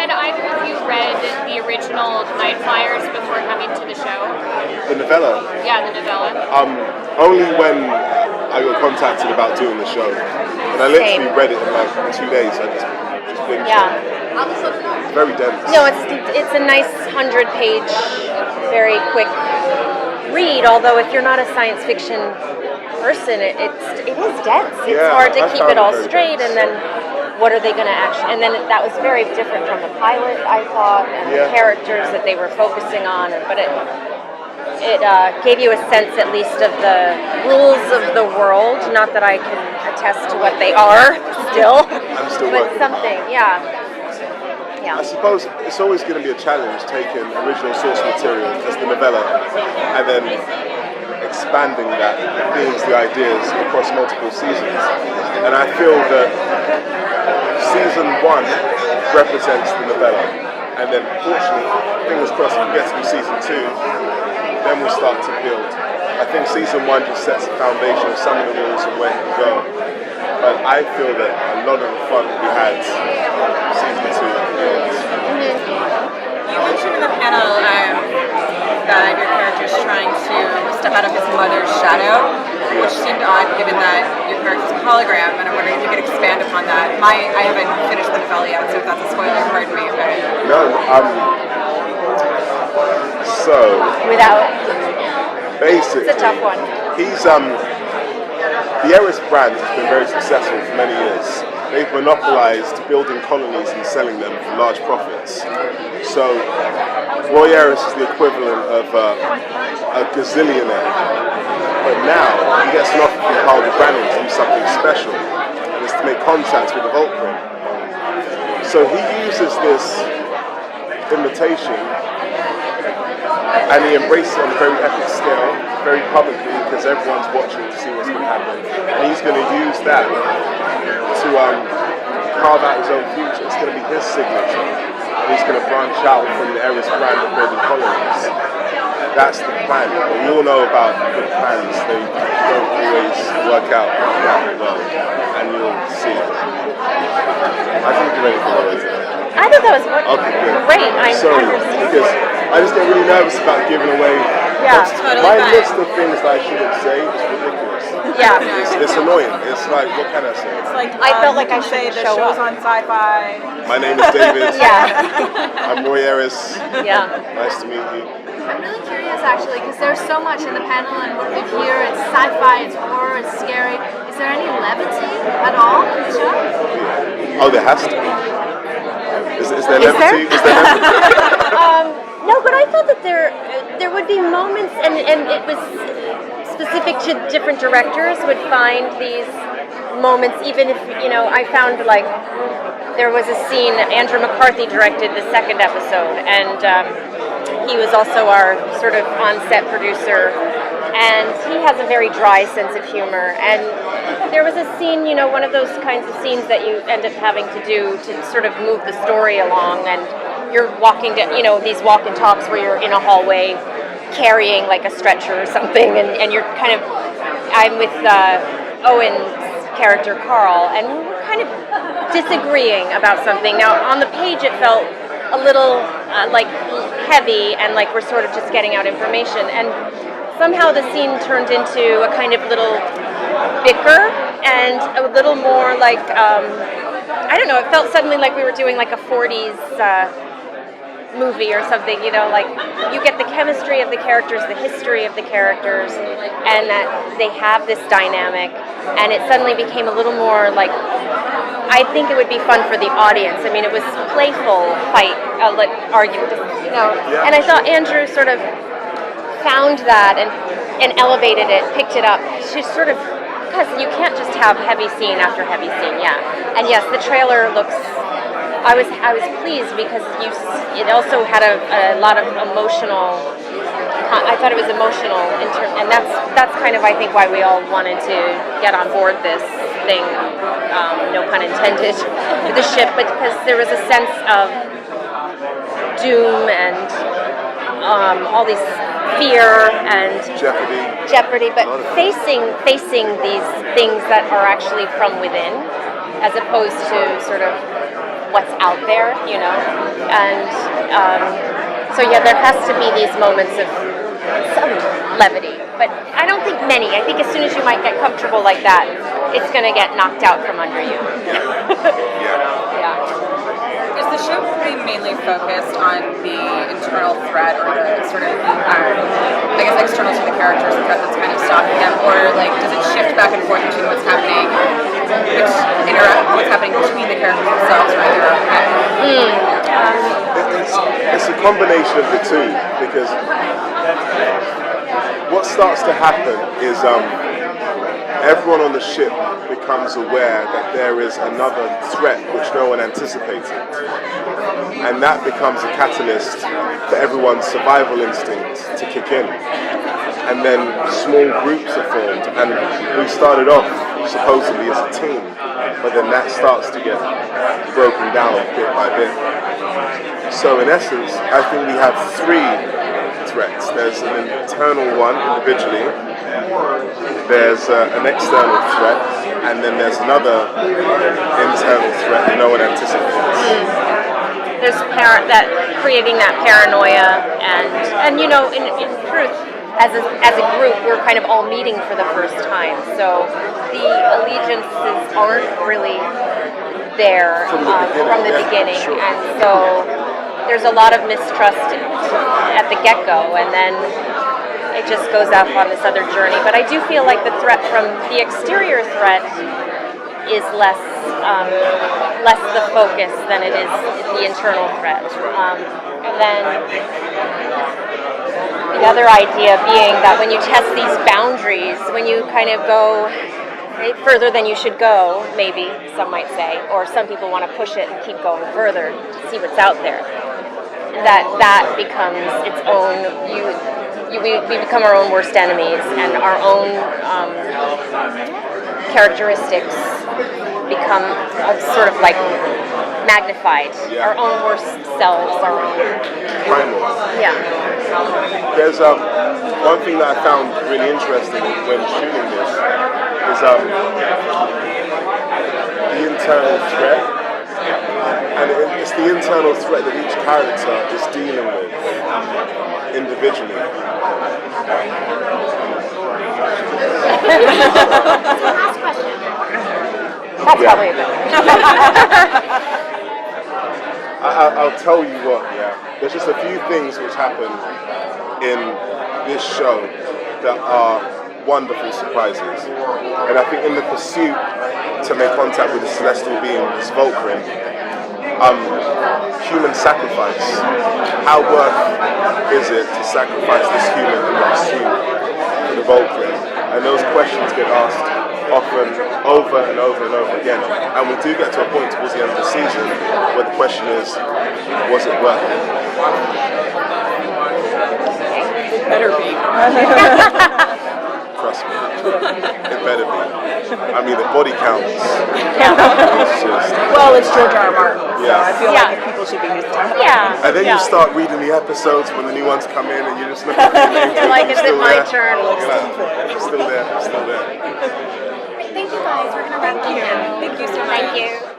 Had either of you read the original Nightflyers before coming to the show? The novella? Yeah, the novella. Only when I got contacted about doing the show. And I literally read it in like 2 days. I just binged it. It's very dense. No, it's a nice 100-page, very quick read. Although if you're not a science fiction person, it is dense. It's hard to keep it all straight, and then what are they going to actually? And then that was very different from the pilot, I thought, and the characters that they were focusing on. But it gave you a sense, at least, of the rules of the world. Not that I can attest to what they are still, I'm still but working something, I suppose it's always going to be a challenge taking original source material as the novella and then expanding that, the themes, the ideas across multiple seasons. And I feel that season 1 represents the novella, and then fortunately, fingers crossed, if we get to season 2, then we'll start to build. I think season 1 just sets the foundation of some of the rules of where it can go. But I feel that a lot of the fun will be had season 2. You mentioned in the panel that your character is trying to step out of his mother's shadow, which seemed odd given that your character's a hologram, and I'm wondering if you could expand upon that. I haven't finished the novella yet, so if that's a spoiler, pardon me. No, so... Without... Basically... It's a tough one. He's, the Eris brand has been very successful for many years. They've monopolized building colonies and selling them for large profits. So, Roy Eris is the equivalent of a gazillionaire. But now, he gets an offer from Carl Brannon to do something special, and it's to make contact with the Vulcan. So he uses this invitation, and he embraces it on a very epic scale, very publicly, because everyone's watching to see what's going to happen. And he's going to use that to carve out his own future. It's going to be his signature. And he's going to branch out from the Eris brand of building colonies. That's the plan. But we all know about good plans. They don't always work out that well. And you'll see it. I think you're ready for it. I thought that was great. Sorry, because I just get really nervous about giving away. Totally my fine. list of things that I shouldn't say is ridiculous. Yeah. It's annoying. It's like, what can I say? It's like, I felt like I say should the show show's up. on Syfy. My name is David. I'm Roy Eris. Yeah. Nice to meet you. I'm really curious actually, because there's so much in the panel and what we hear. It's sci-fi, it's horror, it's scary. Is there any levity at all in the show? Oh, there has to be. Is there levity? Is there levity? No, but I felt that there would be moments, and it was specific to different directors would find these moments, even if, I found like there was a scene, Andrew McCarthy directed the second episode, and he was also our sort of on-set producer, and he has a very dry sense of humor, and there was a scene, one of those kinds of scenes that you end up having to do to sort of move the story along, and you're walking down, these walk and talks where you're in a hallway carrying like a stretcher or something, and you're kind of, I'm with Owen's character Carl, and we're kind of disagreeing about something. Now on the page it felt a little like heavy, and like we're sort of just getting out information, and somehow the scene turned into a kind of little bicker and a little more like, I don't know, it felt suddenly like we were doing like a 40s movie or something, like you get the chemistry of the characters, the history of the characters, and that they have this dynamic, and it suddenly became a little more like, I think it would be fun for the audience. I mean, it was playful fight, like argument, and I thought Andrew sort of found that and elevated it, picked it up. She's sort of, because you can't just have heavy scene after heavy scene, and yes, the trailer looks, I was pleased because it also had a lot of emotional, I thought it was emotional, and that's kind of, I think, why we all wanted to get on board this thing, no pun intended, with the ship, but because there was a sense of doom and all these fear and jeopardy, but facing these things that are actually from within, as opposed to sort of what's out there, and so yeah, there has to be these moments of some levity, but I don't think many. I think as soon as you might get comfortable like that, it's going to get knocked out from under you. Yeah. Is the show pretty mainly focused on the internal threat or the sort of, I guess, external to the characters, the threat that's kind of stalking them, or like does it shift back and forth between what's happening, what's happening between the characters themselves or in their own head? It's a combination of the two, because what starts to happen is everyone on the ship becomes aware that there is another threat which no one anticipated. And that becomes a catalyst for everyone's survival instinct to kick in. And then small groups are formed, and we started off supposedly as a team, but then that starts to get broken down bit by bit. So in essence, I think we have three threats. There's an internal one individually, there's an external threat, and then there's another internal threat that no one anticipates. There's creating that paranoia, and in truth, as a group, we're kind of all meeting for the first time, so the allegiances aren't really there from the beginning, sure. And so there's a lot of mistrust at the get-go, and then it just goes off on this other journey. But I do feel like the threat from the exterior threat is less the focus than it is the internal threat. And then the other idea being that when you test these boundaries, when you kind of go further than you should go, maybe some might say, or some people want to push it and keep going further to see what's out there, that becomes its own, we become our own worst enemies, and our own characteristics become sort of like magnified. Yeah. Our own worst selves, our own Primal. yeah. There's one thing that I found really interesting when shooting this is the internal threat, and it's the internal threat that each character is dealing with individually. Last question. That's probably a good I'll tell you what, there's just a few things which happen in this show that are wonderful surprises. And I think in the pursuit to make contact with the celestial being, this Vulcan, human sacrifice. How worth is it to sacrifice this human in the pursuit for the Vulcan? And those questions get asked often over and over and over again. And we do get to a point towards the end of the season where the question is, was it worth it? It better be. Trust me, it better be. I mean, the body counts. It's just, Well, it's George R.R. Martin, so Yeah. I feel Yeah. like people should be used to that. Yeah. and then yeah. you start reading the episodes when the new ones come in, and you just look at the name. You're like, is it still my there. turn? It's still there. It's still there. Thank you guys. We're gonna wrap up now. Thank you so much. Thank you.